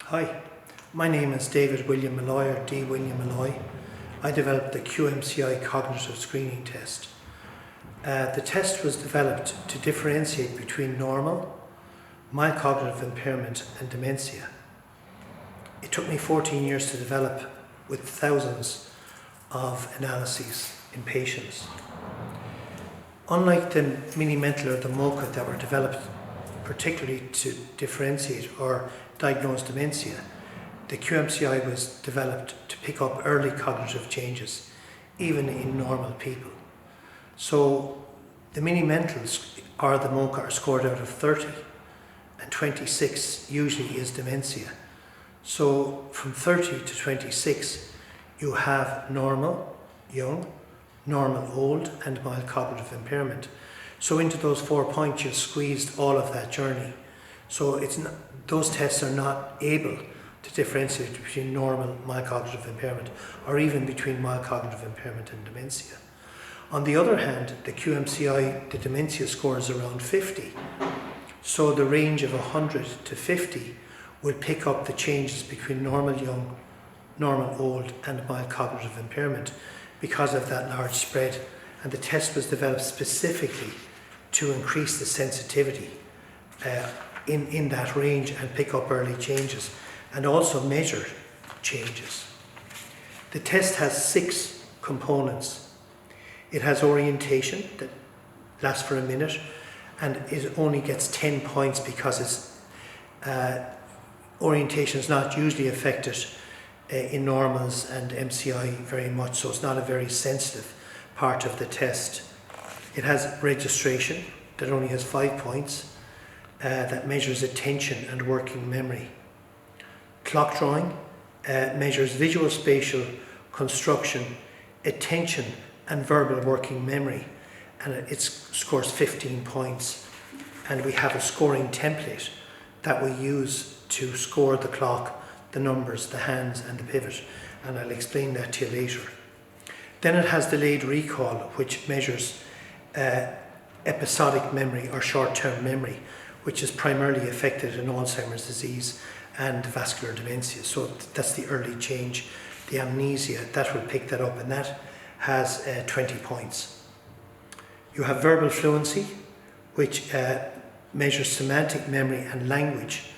Hi, my name is David William Malloy, or D. William Malloy. I developed the QMCI cognitive screening test. The test was developed to differentiate between normal, mild cognitive impairment and dementia. It took me 14 years to develop, with thousands of analyses in patients. Unlike the mini-mental or the MoCA that were developed particularly to differentiate or diagnose dementia, the QMCI was developed to pick up early cognitive changes, even in normal people. So the mini-mentals or the MoCA are scored out of 30, and 26 usually is dementia. So from 30 to 26, you have normal, young, normal, old, and mild cognitive impairment. So into those 4 points, you've squeezed all of that journey. So those tests are not able to differentiate between normal, mild cognitive impairment, or even between mild cognitive impairment and dementia. On the other hand, the QMCI, the dementia score is around 50. So the range of 100 to 50 will pick up the changes between normal young, normal old, and mild cognitive impairment because of that large spread. And the test was developed specifically to increase the sensitivity in that range and pick up early changes and also measure changes. The test has 6 components. It has orientation that lasts for a minute, and it only gets 10 points because its orientation is not usually affected in normals and MCI very much, so it's not a very sensitive part of the test. It has registration that only has 5 points, that measures attention and working memory. Clock drawing measures visual spatial construction, attention and verbal working memory, and it scores 15 points. And we have a scoring template that we use to score the clock, the numbers, the hands and the pivot, and I'll explain that to you later. Then it has delayed recall, which measures episodic memory or short-term memory, which is primarily affected in Alzheimer's disease and vascular dementia. So that's the early change, the amnesia, that will pick that up, and that has 20 points. You have verbal fluency, which measures semantic memory and language,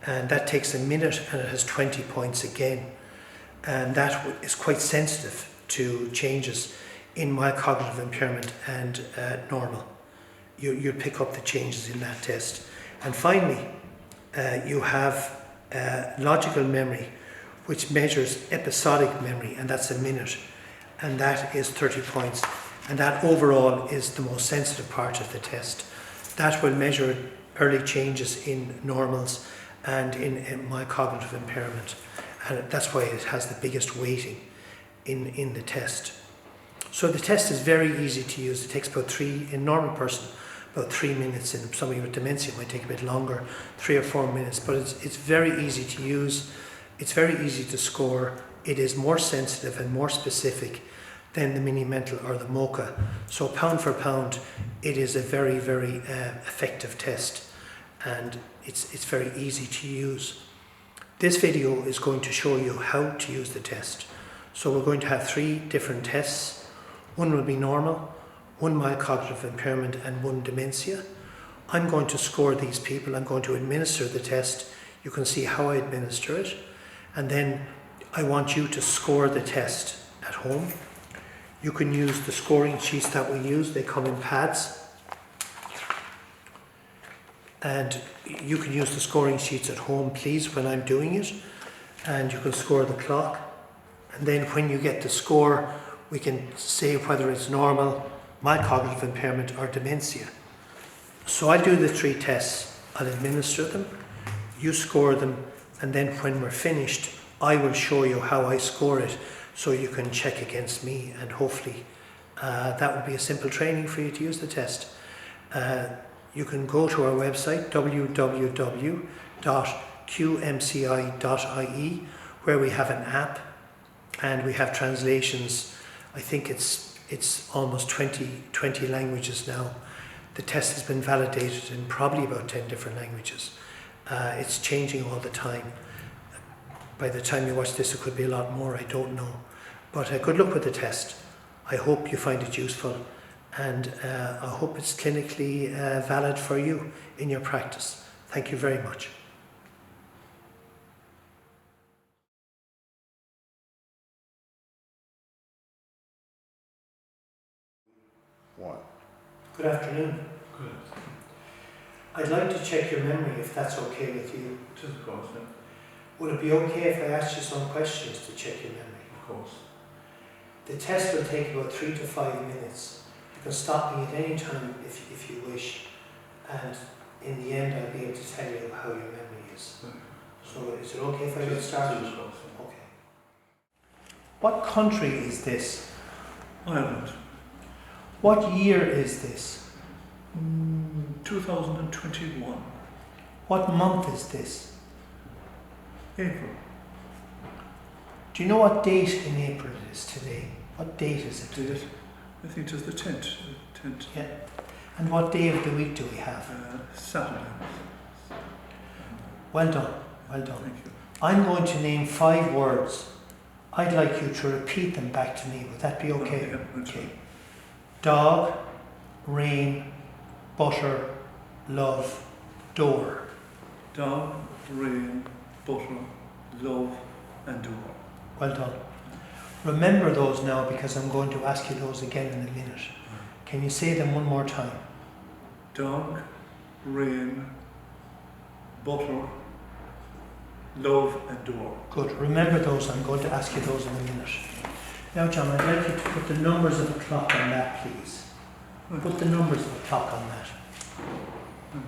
and that takes a minute and it has 20 points again. And that is quite sensitive to changes in mild cognitive impairment and normal. You'll pick up the changes in that test. And finally, you have logical memory, which measures episodic memory, and that's a minute, and that is 30 points. And that overall is the most sensitive part of the test. That will measure early changes in normals and in mild cognitive impairment, and that's why it has the biggest weighting in the test. So the test is very easy to use. It takes about in a normal person, about 3 minutes. In somebody with dementia, it might take a bit longer, 3 or 4 minutes, but it's very easy to use. It's very easy to score. It is more sensitive and more specific than the mini-mental or the MoCA. So pound for pound, it is a very, very effective test, and it's very easy to use. This video is going to show you how to use the test. So we're going to have 3 different tests. One will be normal, one mild cognitive impairment, and one dementia. I'm going to score these people. I'm going to administer the test. You can see how I administer it. And then I want you to score the test at home. You can use the scoring sheets that we use. They come in pads. And you can use the scoring sheets at home, please, when I'm doing it. And you can score the clock. And then when you get the score, we can say whether it's normal, mild cognitive impairment, or dementia. So I'll do the 3 tests. I'll administer them, you score them, and then when we're finished, I will show you how I score it so you can check against me, and hopefully that will be a simple training for you to use the test. You can go to our website, www.qmci.ie, where we have an app and we have translations. I think it's almost 20 languages now. The test has been validated in probably about 10 different languages. It's changing all the time. By the time you watch this, it could be a lot more, I don't know. But good luck with the test. I hope you find it useful, and I hope it's clinically valid for you in your practice. Thank you very much. One. Good afternoon. Good. I'd like to check your memory, if that's okay with you. It is, of course, yeah. Would it be okay if I asked you some questions to check your memory? Of course. The test will take about 3 to 5 minutes. You can stop me at any time if you wish, and in the end I'll be able to tell you how your memory is. Right. So is it okay if I get started? It is, of course, yeah. Okay. What country is this? Ireland. What year is this? 2021. What month is this? April. Do you know what date in April it is today? What date is it today? Date? I think it is the 10th. Yeah. And what day of the week do we have? Saturday. Well done, well done. Thank you. I'm going to name 5 words. I'd like you to repeat them back to me. Would that be okay? Yeah, that's Okay. right. Dog, rain, butter, love, door. Dog, rain, butter, love, and door. Well done. Remember those now, because I'm going to ask you those again in a minute. Can you say them one more time? Dog, rain, butter, love, and door. Good. Remember those. I'm going to ask you those in a minute. Now, John, I'd like you to put the numbers of the clock on that, please. Right. Put the numbers of the clock on that. Nice.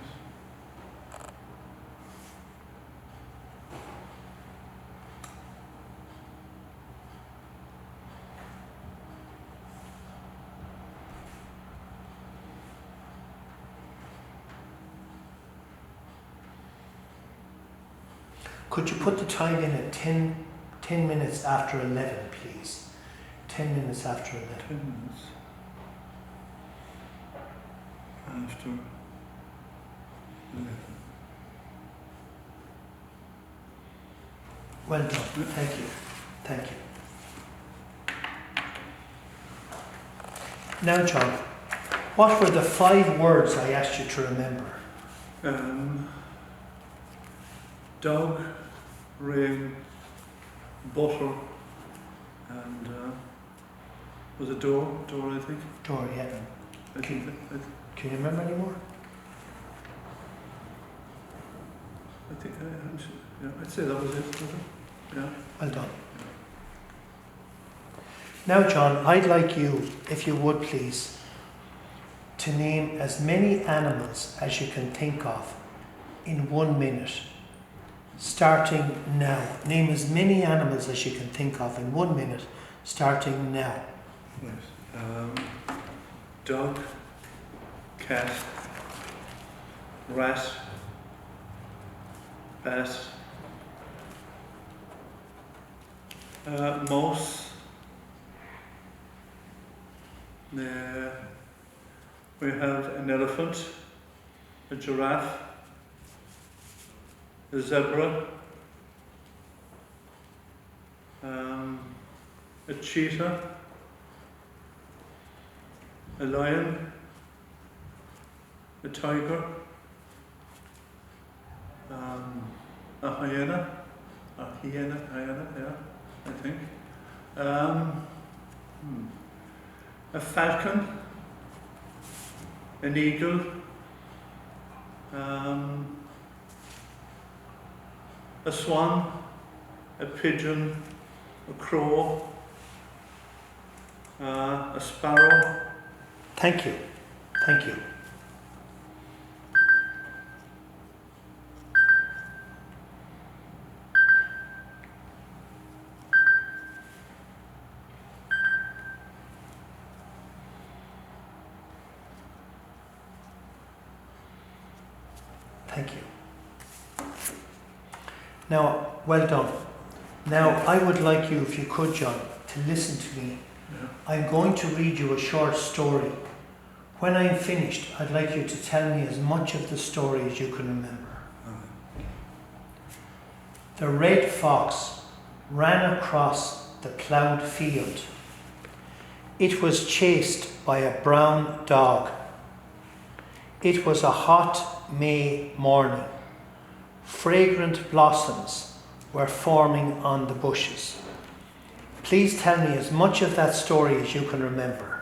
Could you put the time in at 10 minutes after 11, please? 10 minutes after 11. 10 minutes after 11. Well done. Thank you. Thank you. Now, John, what were the 5 words I asked you to remember? Dog, rain, butter, and was it door? Door, I think. Door, yeah. I think Can you remember any more? yeah, I'd say that was it. Was it? Yeah. Well done. Now, John, I'd like you, if you would please, to name as many animals as you can think of in 1 minute. Starting now. Name as many animals as you can think of in 1 minute, starting now. Right. Dog, cat, rat, bat, mouse. We have an elephant, a giraffe, a zebra, a cheetah, a lion, a tiger, a hyena, yeah, I think, a falcon, an eagle, a swan, a pigeon, a crow, a sparrow. Thank you. Thank you. Thank you. Now, well done. Now, I would like you, if you could, John, to listen to me. Yeah. I'm going to read you a short story. When I'm finished, I'd like you to tell me as much of the story as you can remember. The red fox ran across the ploughed field. It was chased by a brown dog. It was a hot May morning. Fragrant blossoms were forming on the bushes. Please tell me as much of that story as you can remember.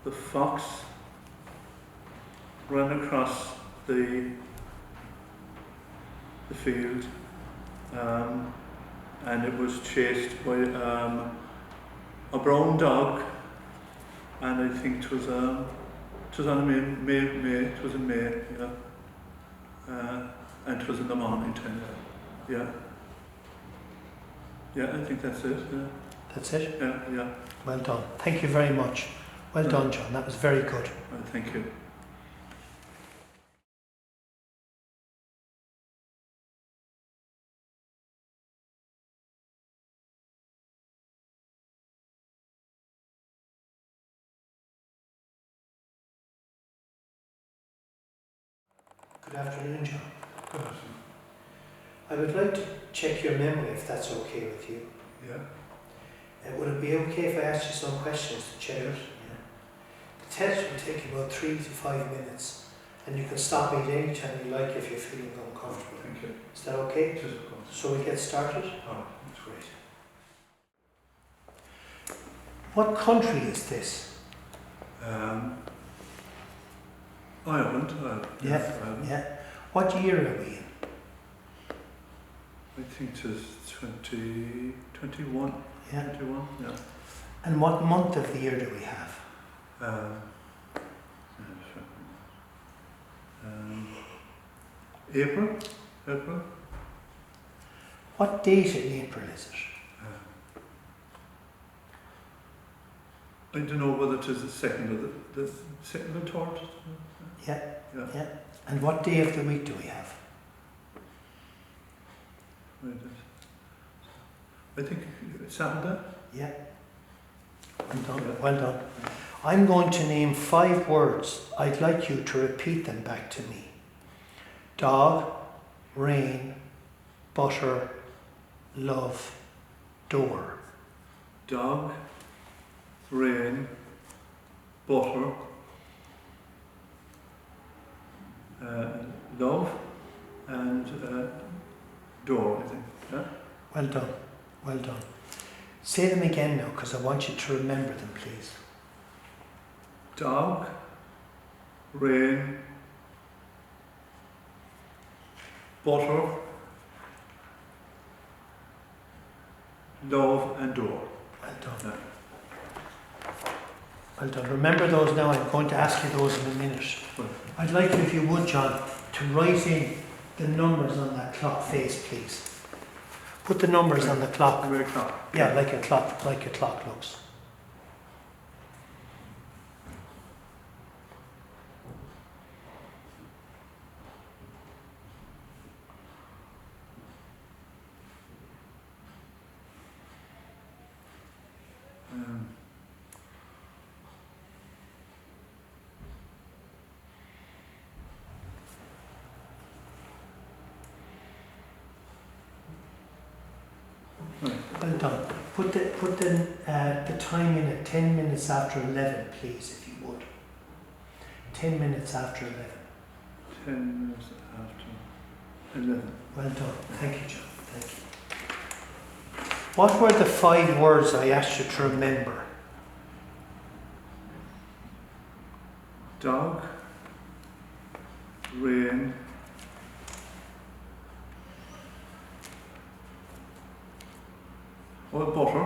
The fox ran across the field, and it was chased by a brown dog, and I think it was on May, it was in May, yeah, and it was in the morning time, yeah. Yeah, I think that's it, yeah. That's it? Yeah. Well done. Thank you very much. Well done, John. That was very good. Well, thank you. Good afternoon, John. Good afternoon. I would like to check your memory if that's okay with you. Yeah. Would it be okay if I asked you some questions to check? Yes. Yeah. The test will take you about 3 to 5 minutes, and you can stop me at any time you like if you're feeling uncomfortable. Thank you. Is that okay? Just of course. So we get started? Oh, That's great. What country is this? Ireland. Yeah. Ireland. Yeah. What year are we in? I think it was 2021. Yeah. 21, yeah. And what month of the year do we have? April. What date in April is it? I don't know whether it is the second or the second or third. Yeah. Yeah. Yeah. And what day of the week do we have? I think it's Saturday. Yeah. Well done. Yeah. Well done. I'm going to name 5 words. I'd like you to repeat them back to me. Dog, rain, butter, love, door. Dog, rain, butter, love, and door, I think. Yeah? Well done. Well done. Say them again now, because I want you to remember them, please. Dog, rain, butter, love, and door. Well done. Yeah. Well done. Remember those now. I'm going to ask you those in a minute. Well, I'd like you, if you would, John, to write in the numbers on that clock face, please. Put the numbers on the clock. very clock. Yeah, like a clock looks. Well done. Put the time in at 10 minutes after 11, please, if you would. 10 minutes after 11. 10 minutes after 11. Well done. Thank you, John. Thank you. What were the 5 words I asked you to remember? Dog, rain, butter,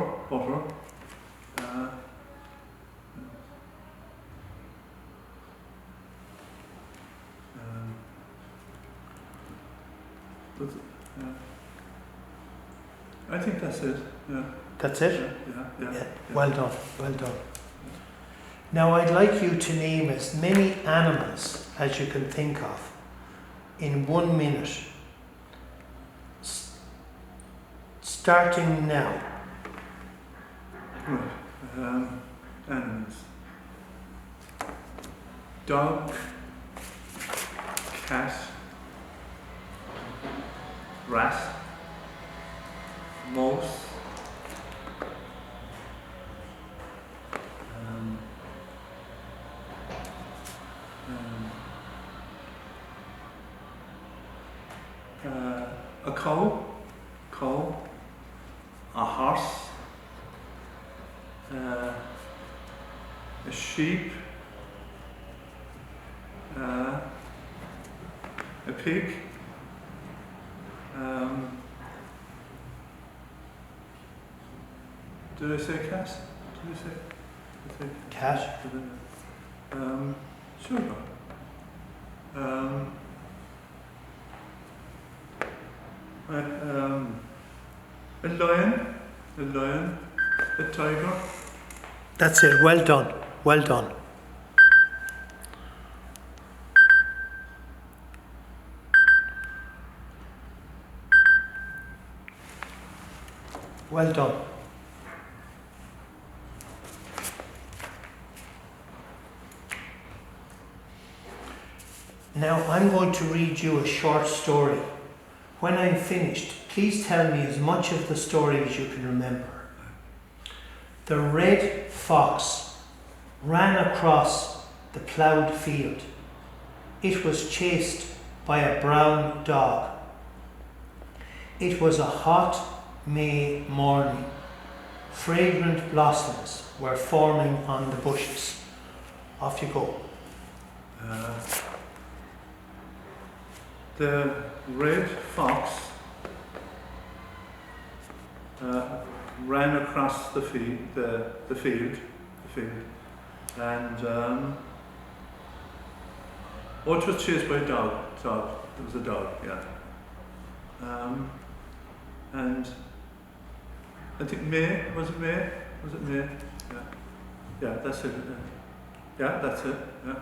I think that's it. Yeah. That's it? Yeah. Well done. Well done. Now I'd like you to name as many animals as you can think of in 1 minute. Starting now. Right. Animals. Dog, cat, rat, mouse, a cow, a horse, a sheep, a pig, did I say cat? Did I say Cat. Sure. A lion, a tiger. That's it. Well done. Well done. Well done. Now I'm going to read you a short story. When I'm finished, please tell me as much of the story as you can remember. The red fox ran across the ploughed field. It was chased by a brown dog. It was a hot May morning. Fragrant blossoms were forming on the bushes. Off you go. The red fox ran across the field, and it was chased by a dog. It was a dog, yeah. And I think May. Was it May? Yeah. Yeah, that's it. Yeah, that's it. Yeah.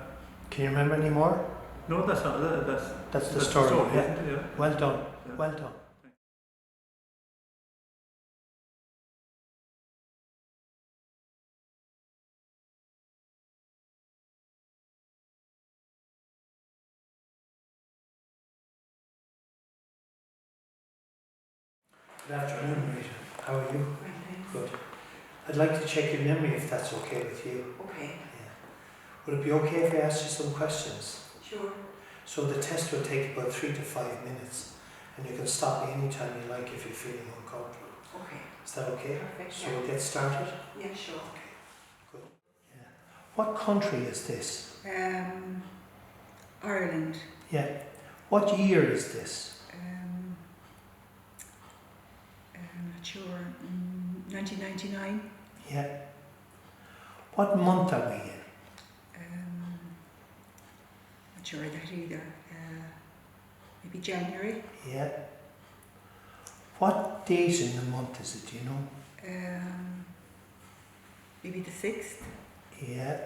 Can you remember any more? No, that's not. That's the story. Yeah. Isn't it? Yeah. Well done. Yeah. Well done. Good afternoon, Rita. How are you? Good. I'd like to check your memory if that's okay with you. Okay. Yeah. Would it be okay if I asked you some questions? Sure. So the test will take about 3 to 5 minutes, and you can stop me anytime you like if you're feeling uncomfortable. Okay. Is that okay? Perfect. So we'll get started? Yeah, sure. Okay. Good. Yeah. What country is this? Ireland. Yeah. What year is this? I'm not sure. 1999. Yeah. What month are we in? Not sure of that either. Maybe January. Yeah. What date in the month is it, do you know? Maybe the 6th. Yeah.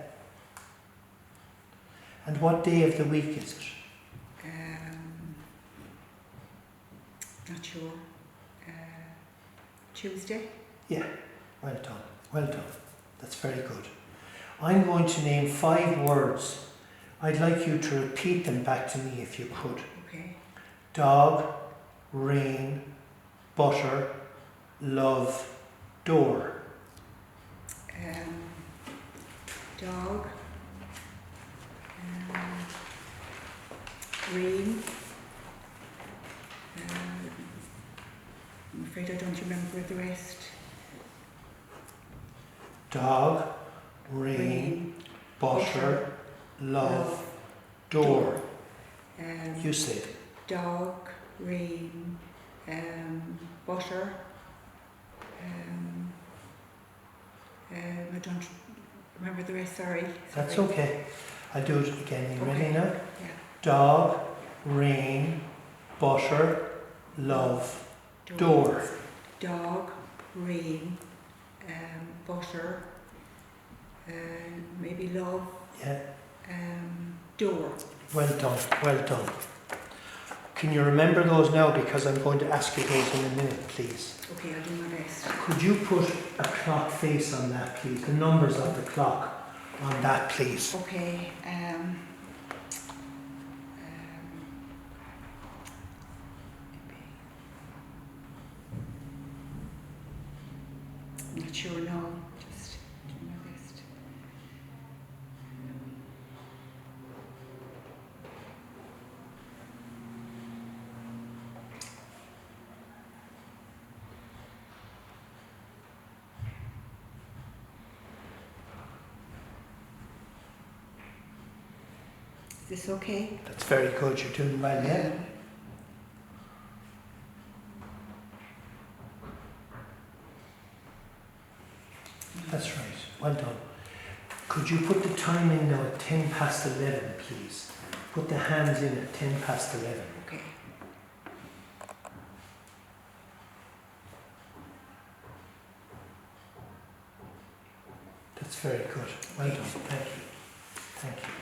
And what day of the week is it? Not sure. Tuesday. Yeah. Well done. Well done. That's very good. I'm going to name 5 words. I'd like you to repeat them back to me if you could. Okay. Dog, rain, butter, love, door. Dog. Rain. I'm afraid I don't remember the rest. Dog, rain, butter, love, door. You said. Dog, rain, butter. I don't remember the rest, sorry. That's okay. I'll do it again. Are you ready now? Yeah. Dog, rain, butter, love, door. Dog, rain, butter, maybe love, Yeah. door. Well done. Well done. Can you remember those now? Because I'm going to ask you those in a minute, please. Okay, I'll do my best. Could you put a clock face on that, please? The numbers of the clock on that, please. Okay, not sure now. Just doing my best. Is this okay? That's very good. You're doing well, yeah? That's right. Well done. Could you put the time in now at 10 past 11, please? Put the hands in at 10 past 11. Okay. That's very good. Well done. Thank you. Thank you.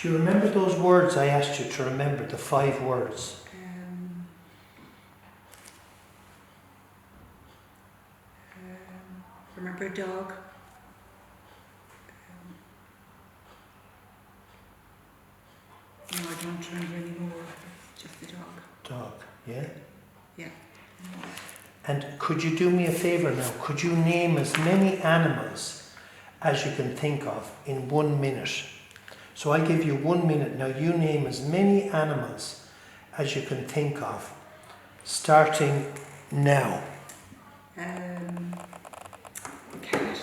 Do you remember those words I asked you to remember, the 5 words? Remember a dog? No, I don't remember anymore. It's just the dog. Dog, yeah? Yeah. And could you do me a favour now? Could you name as many animals as you can think of in 1 minute? So I'll give you 1 minute. Now you name as many animals as you can think of, starting now. A cat.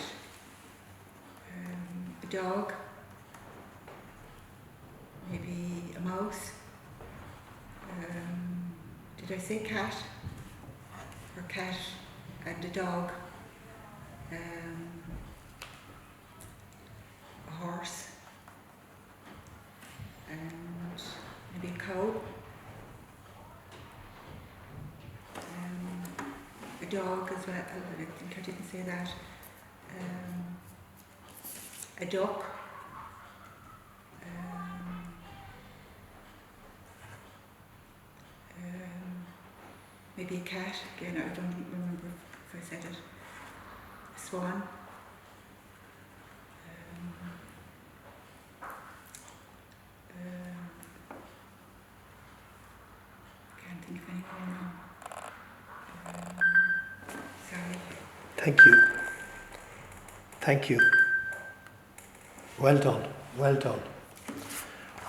A dog. Maybe a mouse. Did I say cat? Or cat and a dog. A horse. And maybe a cow. A dog as well. I think I didn't say that. A duck. Maybe a cat. Again, I don't remember if I said it. A swan. Can't think of any more now. Sorry. Thank you. Thank you. Well done. Well done.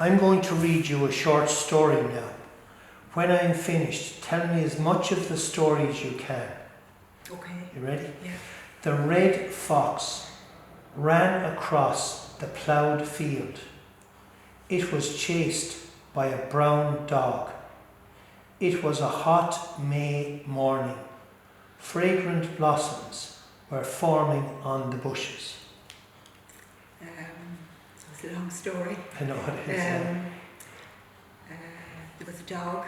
I'm going to read you a short story now. When I am finished, tell me as much of the story as you can. Okay. You ready? Yeah. The red fox ran across the ploughed field. It was chased by a brown dog. It was a hot May morning. Fragrant blossoms were forming on the bushes. So it's a long story. I know it is. There was a dog.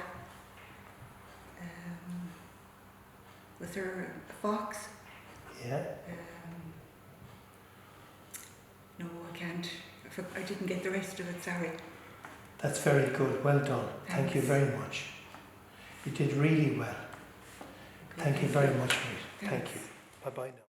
Was there a fox? Yeah. No, I can't. I didn't get the rest of it, sorry. That's very good. Well done. Thank you Thanks. very much. You did really well. Okay, Thank you very much, mate. Thank Thanks. you. Bye-bye now.